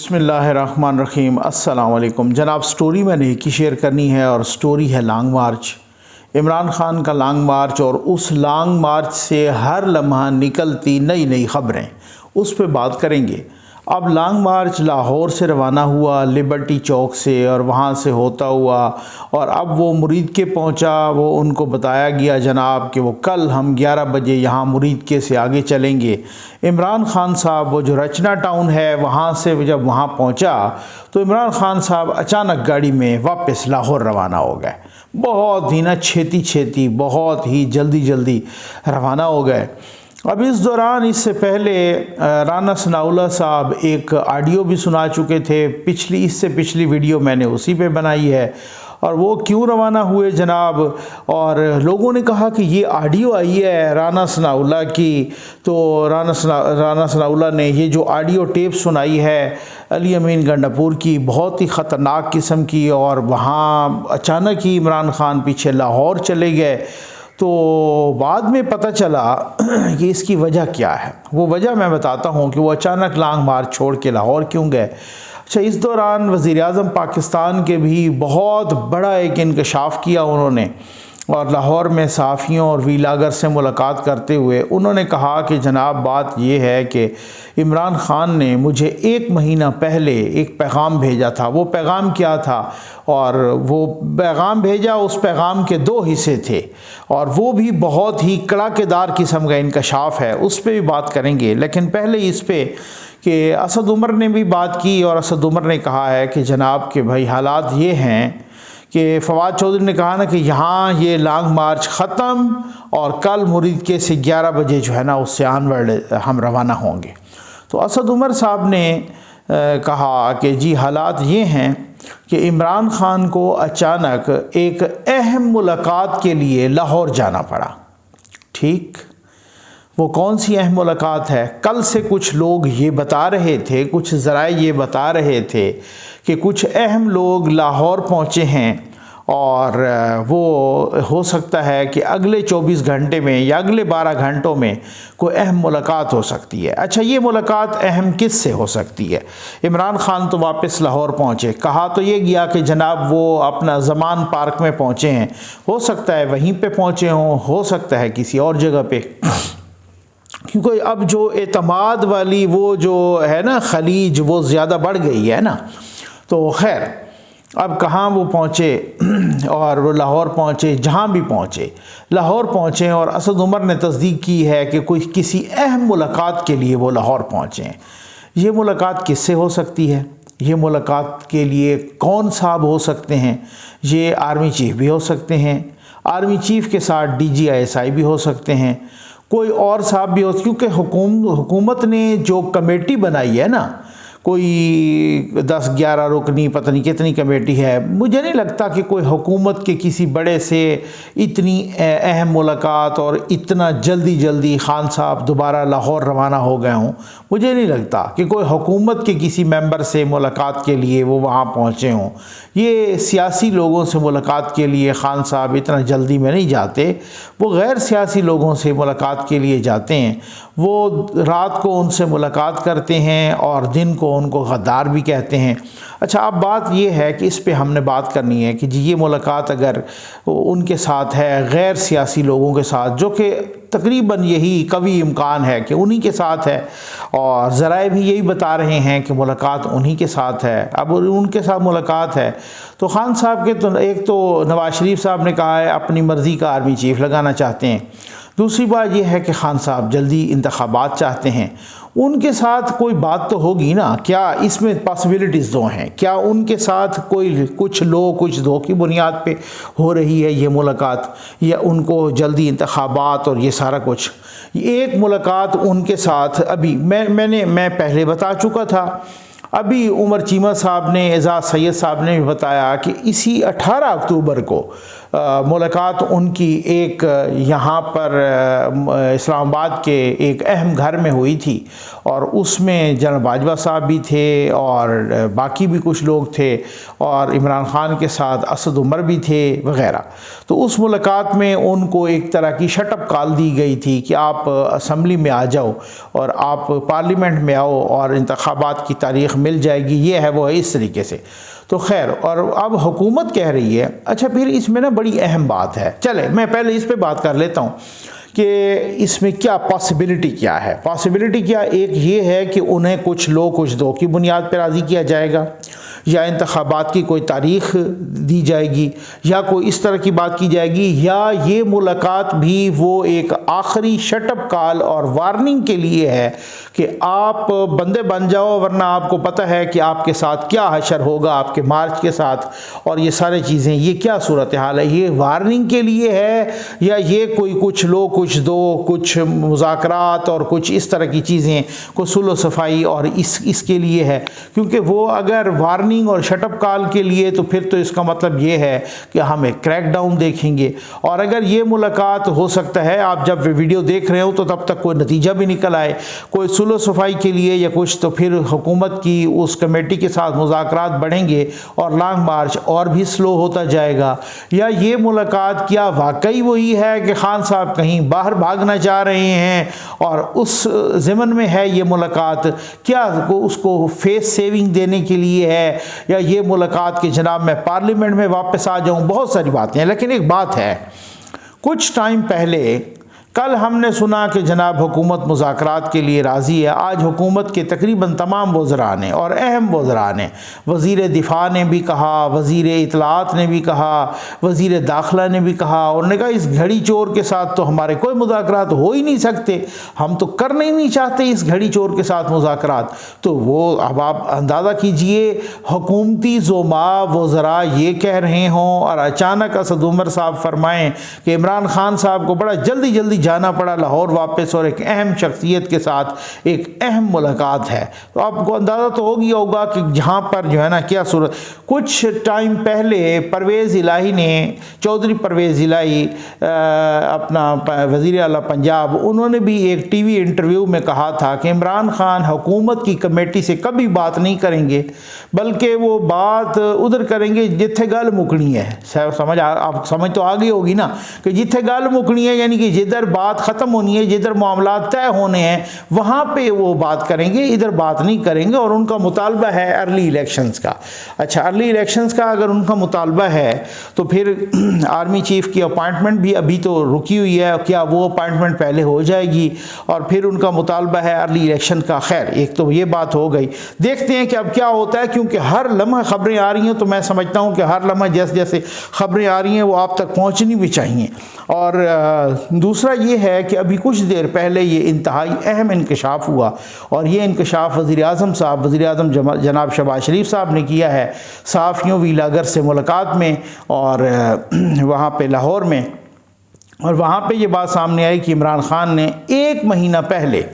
बिस्मिल्लाहिर्रहमानिर्रहीम। अस्सलाम वालेकुम जनाब। स्टोरी मैंने एक ही शेयर करनी है और स्टोरी है लॉन्ग मार्च। इमरान खान का लॉन्ग मार्च और उस लॉन्ग मार्च से हर लम्हा निकलती नई नई ख़बरें, उस पर बात करेंगे। अब लॉन्ग मार्च लाहौर से रवाना हुआ लिबर्टी चौक से और वहाँ से होता हुआ और अब वो मुरीद के पहुँचा। वो उनको बताया गया जनाब कि वो कल हम 11 बजे यहाँ मुरीद के से आगे चलेंगे। इमरान खान साहब वो जो रचना टाउन है वहाँ से जब वहाँ पहुँचा तो इमरान खान साहब अचानक गाड़ी में वापस लाहौर रवाना हो गए। बहुत ही ना छेती बहुत ही जल्दी रवाना हो गए। अब इस दौरान इससे पहले राना सनाउल्लाह साहब एक ऑडियो भी सुना चुके थे। इससे पिछली वीडियो मैंने उसी पे बनाई है। और वो क्यों रवाना हुए जनाब, और लोगों ने कहा कि ये ऑडियो आई है राना सनाउल्लाह की, तो राना सनाउल्लाह ने ये जो ऑडियो टेप सुनाई है अली अमीन गंडापुर की, बहुत ही ख़तरनाक किस्म की। और वहाँ अचानक ही इमरान खान पीछे लाहौर चले गए। तो बाद में पता चला कि इसकी वजह क्या है। वो वजह मैं बताता हूँ कि वो अचानक लॉन्ग मार्च छोड़ के लाहौर क्यों गए। अच्छा, इस दौरान वज़ीर-ए-आज़म पाकिस्तान के भी बहुत बड़ा एक इंकशाफ किया उन्होंने, और लाहौर में सहाफ़ियों और वीलागर से मुलाकात करते हुए उन्होंने कहा कि जनाब बात यह है कि इमरान खान ने मुझे 1 महीना पहले एक पैगाम भेजा था। वो पैगाम क्या था, और वो पैगाम भेजा, उस पैगाम के 2 हिस्से थे और वो भी बहुत ही कड़ाकेदार किस्म का इंकशाफ है। उस पर भी बात करेंगे, लेकिन पहले इस पे कि असद उमर ने भी बात की और असद उमर ने कहा है कि जनाब के भाई हालात ये हैं कि फवाद चौधरी ने कहा ना कि यहाँ ये लॉन्ग मार्च ख़त्म और कल मुरीद के से 11 बजे जो है ना उससे ऑनवर्ड हम रवाना होंगे। तो असद उमर साहब ने कहा कि जी हालात ये हैं कि इमरान खान को अचानक एक अहम मुलाकात के लिए लाहौर जाना पड़ा। ठीक, वो कौन सी अहम मुलाकात है? कल से कुछ लोग ये बता रहे थे, कुछ ज़राए ये बता रहे थे कि कुछ अहम लोग लाहौर पहुँचे हैं और वो हो सकता है कि अगले 24 घंटे में या अगले 12 घंटों में कोई अहम मुलाकात हो सकती है। अच्छा, ये मुलाकात अहम किस से हो सकती है? इमरान खान तो वापस लाहौर पहुँचे, कहा तो ये गया कि जनाब वो अपना ज़मान पार्क में पहुँचे हैं। हो सकता है वहीं पे पहुँचे हों, हो सकता है किसी और जगह पे, क्योंकि अब जो एतमाद वाली वो जो है ना खलीज, वो ज़्यादा बढ़ गई है ना। तो खैर, अब कहाँ वो पहुँचे और वो लाहौर पहुँचे। जहाँ भी पहुँचे लाहौर पहुँचे, और असद उमर ने तस्दीक की है कि कोई किसी अहम मुलाकात के लिए वो लाहौर पहुँचे हैं। ये मुलाकात किससे हो सकती है? ये मुलाकात के लिए कौन साहब हो सकते हैं? ये आर्मी चीफ़ भी हो सकते हैं, आर्मी चीफ़ के साथ DGISI भी हो सकते हैं, कोई और साहब भी हो, क्योंकि हुकूमत ने जो कमेटी बनाई है ना, कोई 10-11 रुकनी पता नहीं कितनी कमेटी है, मुझे नहीं लगता कि कोई हुकूमत के किसी बड़े से इतनी अहम मुलाकात और इतना जल्दी खान साहब दोबारा लाहौर रवाना हो गए हों। मुझे नहीं लगता कि कोई हुकूमत के किसी मेंबर से मुलाकात के लिए वो वहाँ पहुँचे हों। ये सियासी लोगों से मुलाकात के लिए खान साहब इतना जल्दी में नहीं जाते, वो गैर सियासी लोगों से मुलाकात के लिए जाते हैं। वो रात को उनसे मुलाकात करते हैं और दिन को उनको गद्दार भी कहते हैं। अच्छा, अब बात यह है कि इस पे हमने बात करनी है कि जी ये मुलाकात अगर उनके साथ है, गैर सियासी लोगों के साथ, जो कि तकरीबन यही कवी इम्कान है कि उन्हीं के साथ है, और ज़राए भी यही बता रहे हैं कि मुलाकात उन्हीं के साथ है। अब उनके साथ मुलाकात है तो खान साहब के तो एक तो नवाज शरीफ साहब ने कहा है अपनी मर्ज़ी का आर्मी चीफ़ लगाना चाहते हैं। दूसरी बात यह है कि खान साहब जल्दी इंतखाबात चाहते हैं। उनके साथ कोई बात तो होगी ना, क्या इसमें पॉसिबिलिटीज़ 2 हैं? क्या उनके साथ कुछ दो की बुनियाद पे हो रही है ये मुलाकात, या उनको जल्दी इंतखाबात और ये सारा कुछ? एक मुलाकात उनके साथ अभी मैं पहले बता चुका था। अभी उमर चीमा साहब ने, एजाज सैयद साहब ने भी बताया कि इसी 18 अक्टूबर को मुलाकात उनकी एक यहाँ पर इस्लामाबाद के एक अहम घर में हुई थी, और उसमें जनरल बाजवा साहब भी थे और बाकी भी कुछ लोग थे, और इमरान खान के साथ असद उमर भी थे वग़ैरह। तो उस मुलाकात में उनको एक तरह की शटअप कॉल दी गई थी कि आप असम्बली में आ जाओ और आप पार्लियामेंट में आओ और इंतखाबात की तारीख़ तारीख़ मिल जाएगी, ये है वो है, इस तरीके से। तो खैर, और अब हुकूमत कह रही है, अच्छा फिर इसमें ना बड़ी अहम बात है, चले मैं पहले इस पे बात कर लेता हूँ कि इसमें क्या पॉसिबिलिटी क्या है। पॉसिबिलिटी क्या, एक ये है कि उन्हें कुछ लो कुछ दो की बुनियाद पर राज़ी किया जाएगा, या इंतखाबात की कोई तारीख़ दी जाएगी, या कोई इस तरह की बात की जाएगी, या ये मुलाकात भी वो एक आखिरी शटअप कॉल और वार्निंग के लिए है कि आप बंदे बन जाओ, वरना आपको पता है कि आपके साथ क्या हशर होगा आपके मार्च के साथ, और ये सारी चीज़ें, ये क्या सूरत हाल है, ये वार्निंग के लिए है या ये कोई कुछ लो कुछ दो, कुछ मुज़ाकरात और कुछ इस तरह की चीज़ें, कुछ सुलह सफाई और इसके लिए है। क्योंकि वो अगर वार्निंग और शटअप कॉल के लिए, तो फिर तो इसका मतलब ये है कि हम एक क्रैकडाउन देखेंगे, और अगर ये मुलाकात हो सकता है आप जब वीडियो देख रहे हो तो तब तक कोई नतीजा भी निकल आए, कोई सुलह सफाई के लिए या कुछ, तो फिर हुकूमत की उस कमेटी के साथ मुज़ाकरात बढ़ेंगे और लॉन्ग मार्च और भी स्लो होता जाएगा। या ये मुलाकात क्या वाकई वही है कि खान साहब कहीं बाहर भागना चाह रहे हैं और उस ज़मन में है ये मुलाकात, क्या उसको फेस सेविंग देने के लिए है, या ये मुलाकात कि जनाब मैं पार्लियामेंट में वापस आ जाऊं। बहुत सारी बातें हैं, लेकिन एक बात है, कुछ टाइम पहले कल हमने सुना कि जनाब हुकूमत मुज़ाकरात के लिए राज़ी है। आज हुकूमत के तकरीबन तमाम वज़रा ने और अहम वज़रा ने, वज़ीर दिफ़ा ने भी कहा, वज़ीर इत्तलात ने भी कहा, वज़ीर दाखिला ने भी कहा, उन्होंने कहा इस घड़ी चोर के साथ तो हमारे कोई मुज़ाकरात हो ही नहीं सकते, हम तो करना ही नहीं चाहते इस घड़ी चोर के साथ मुज़ाकरात। तो वो अब आप अंदाज़ा कीजिए, हुकूमती ज़ुमा वज़रा ये कह रहे हों और अचानक असद उमर साहब फरमाएँ कि इमरान खान साहब को बड़ा जल्दी जाना पड़ा लाहौर वापस, और एक अहम शख्सियत के साथ एक अहम मुलाकात है। तो आपको अंदाज़ा तो हो गया होगा कि जहाँ पर जो है ना क्या सूरत। कुछ टाइम पहले परवेज़ इलाही ने, चौधरी परवेज़ इलाही अपना वज़ीर आला पंजाब, उन्होंने भी एक टीवी इंटरव्यू में कहा था कि इमरान खान हुकूमत की कमेटी से कभी बात नहीं करेंगे, बल्कि वो बात उधर करेंगे जिथे गल मुकनी है। आप समझ तो आ गई होगी ना कि जिथे गल मुकनी है, यानी कि जिधर बात ख़त्म होनी है, जिधर मामला तय होने हैं, वहाँ पे वो बात करेंगे, इधर बात नहीं करेंगे। और उनका मुतालबा है अर्ली इलेक्शंस का। अच्छा, अर्ली इलेक्शंस का अगर उनका मुतालबा है तो फिर आर्मी चीफ़ की अपॉइंटमेंट भी अभी तो रुकी हुई है, क्या वो अपॉइंटमेंट पहले हो जाएगी? और फिर उनका मुतालबा है अर्ली इलेक्शन का। खैर, एक तो ये बात हो गई, देखते हैं कि अब क्या होता है, क्योंकि हर लम्हा खबरें आ रही हैं, तो मैं समझता हूँ कि हर लम्हा जैसे जैसे खबरें आ रही हैं वो आप तक पहुँचनी भी चाहिए। और दूसरा ये है कि अभी कुछ देर पहले ये इंतहाई अहम इंकशाफ हुआ, और ये इंकशाफ वज़ीर आज़म साहब, वज़ीर आज़म जनाब शहबाज शरीफ साहब ने किया है सहाफ़ियों वीलागर से मुलाकात में, और वहाँ पे लाहौर में। और वहाँ पे ये बात सामने आई कि इमरान खान ने 1 महीना पहले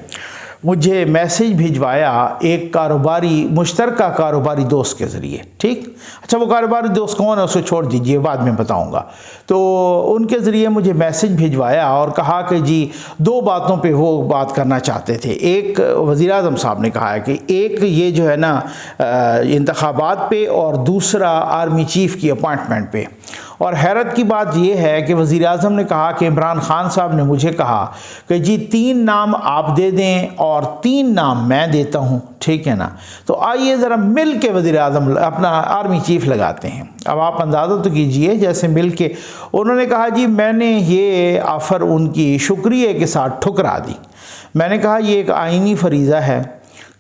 मुझे मैसेज भिजवाया एक कारोबारी, मुश्तरका कारोबारी दोस्त के ज़रिए। ठीक, अच्छा वो कारोबारी दोस्त कौन है उसे छोड़ दीजिए, बाद में बताऊंगा। तो उनके ज़रिए मुझे मैसेज भिजवाया और कहा कि जी 2 बातों पे वो बात करना चाहते थे। एक वज़ीर आज़म साहब ने कहा है कि एक ये जो है ना इंतखाबात पे, और दूसरा आर्मी चीफ़ की अपॉइंटमेंट पे। और हैरत की बात यह है कि वज़ीर आज़म ने कहा कि इमरान खान साहब ने मुझे कहा कि जी 3 नाम आप दे दें और 3 नाम मैं देता हूँ, ठीक है ना। तो आइए ज़रा मिल के वज़ीर आज़म अपना आर्मी चीफ़ लगाते हैं। अब आप अंदाज़ा तो कीजिए, जैसे मिल के उन्होंने कहा जी मैंने ये ऑफ़र उनकी शुक्रिया के साथ ठुकरा दी। मैंने कहा ये एक आइनी फरीज़ा है,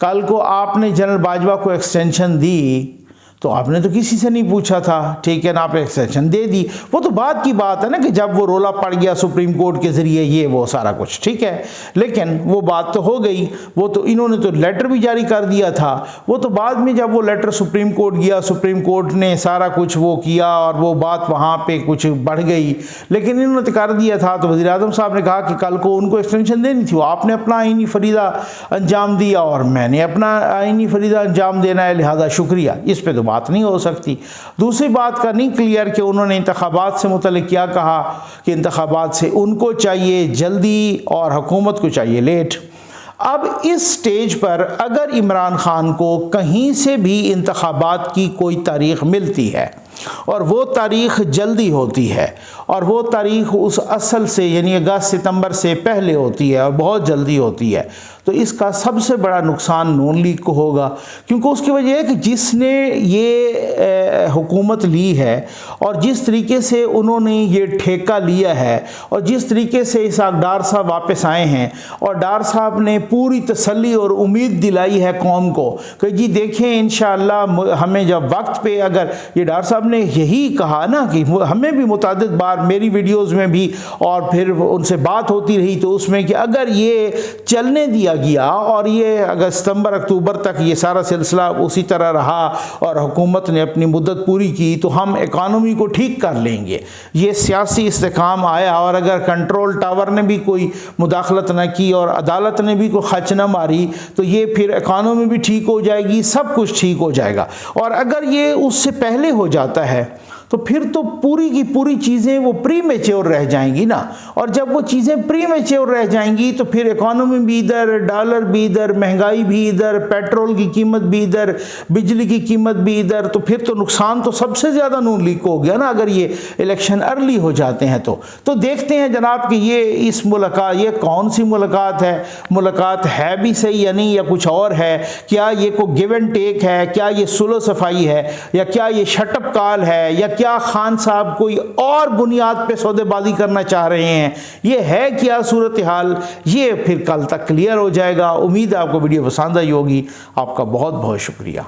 कल को आपने जनरल बाजवा को एक्सटेंशन दी तो आपने तो किसी से नहीं पूछा था, ठीक है ना, आप एक्सटेंशन दे दी। वो तो बात की बात है ना कि जब वो रोला पड़ गया सुप्रीम कोर्ट के ज़रिए ये वो सारा कुछ, ठीक है, लेकिन वो बात तो हो गई। वो तो इन्होंने तो लेटर भी जारी कर दिया था। वो तो बाद में जब वो लेटर सुप्रीम कोर्ट गया, सुप्रीम कोर्ट ने सारा कुछ वो किया और वो बात वहाँ पे कुछ बढ़ गई, लेकिन इन्होंने तो कर दिया था। तो वज़ीर आज़म साहब ने कहा कि कल को उनको एक्सटेंशन देनी थी, वो आपने अपना आइनी फरीदा अंजाम दिया और मैंने अपना आइनी फरीदा अंजाम देना है, लिहाजा शुक्रिया, इस पर तो बात नहीं हो सकती। दूसरी बात का नहीं क्लियर कि उन्होंने इंतखाबात से मुतल्लिक़ क्या कहा कि इंतखाबात से उनको चाहिए जल्दी और हुकूमत को चाहिए लेट। अब इस स्टेज पर अगर इमरान खान को कहीं से भी इंतखाबात की कोई तारीख़ मिलती है और वो तारीख़ जल्दी होती है और वो तारीख़ उस असल से यानी अगस्त सितंबर से पहले होती है और बहुत जल्दी होती है। तो इसका सबसे बड़ा नुकसान नून लीग को होगा, क्योंकि उसकी वजह है कि जिसने ये हुकूमत ली है और जिस तरीके से उन्होंने ये ठेका लिया है और जिस तरीके से इसहाक डार साहब वापस आए हैं और डार साहब ने पूरी तसल्ली और उम्मीद दिलाई है कौम को कि जी देखें इंशाअल्लाह हमें जब वक्त पे, अगर ये डार साहब ने यही कहा ना कि हमें भी मुतादिद बार मेरी वीडियोज़ में भी और फिर उनसे बात होती रही तो उसमें कि अगर ये चलने दिया गया और ये अगस्त सितंबर अक्टूबर तक ये सारा सिलसिला उसी तरह रहा और हुकूमत ने अपनी मुद्दत पूरी की तो हम इकानमी को ठीक कर लेंगे। ये सियासी इस्तेकाम आया और अगर कंट्रोल टावर ने भी कोई मुदाखलत न की और अदालत ने भी कोई खच न मारी तो ये फिर इकानमी भी ठीक हो जाएगी, सब कुछ ठीक हो जाएगा। और अगर ये उससे पहले हो जाता है तो फिर तो पूरी की पूरी चीज़ें वो प्री मैच्योर रह जाएंगी ना, और जब वो चीज़ें प्री मैच्योर रह जाएंगी तो फिर इकॉनमी भी इधर, डॉलर भी इधर, महंगाई भी इधर, पेट्रोल की कीमत भी इधर, बिजली की कीमत भी इधर, तो फिर तो नुकसान तो सबसे ज़्यादा नून लीग को हो गया ना अगर ये इलेक्शन अर्ली हो जाते हैं तो देखते हैं जनाब कि ये इस मुलाकात, ये कौन सी मुलाकात है, मुलाकात है भी सही या नहीं या कुछ और है, क्या ये कोई गिव एंड टेक है, क्या ये सुलह सफाई है या क्या ये शटअप कॉल है या क्या खान साहब कोई और बुनियाद पे सौदेबाजी करना चाह रहे हैं, ये है क्या सूरत हाल, ये फिर कल तक क्लियर हो जाएगा। उम्मीद है आपको वीडियो पसंद आई होगी। आपका बहुत बहुत शुक्रिया।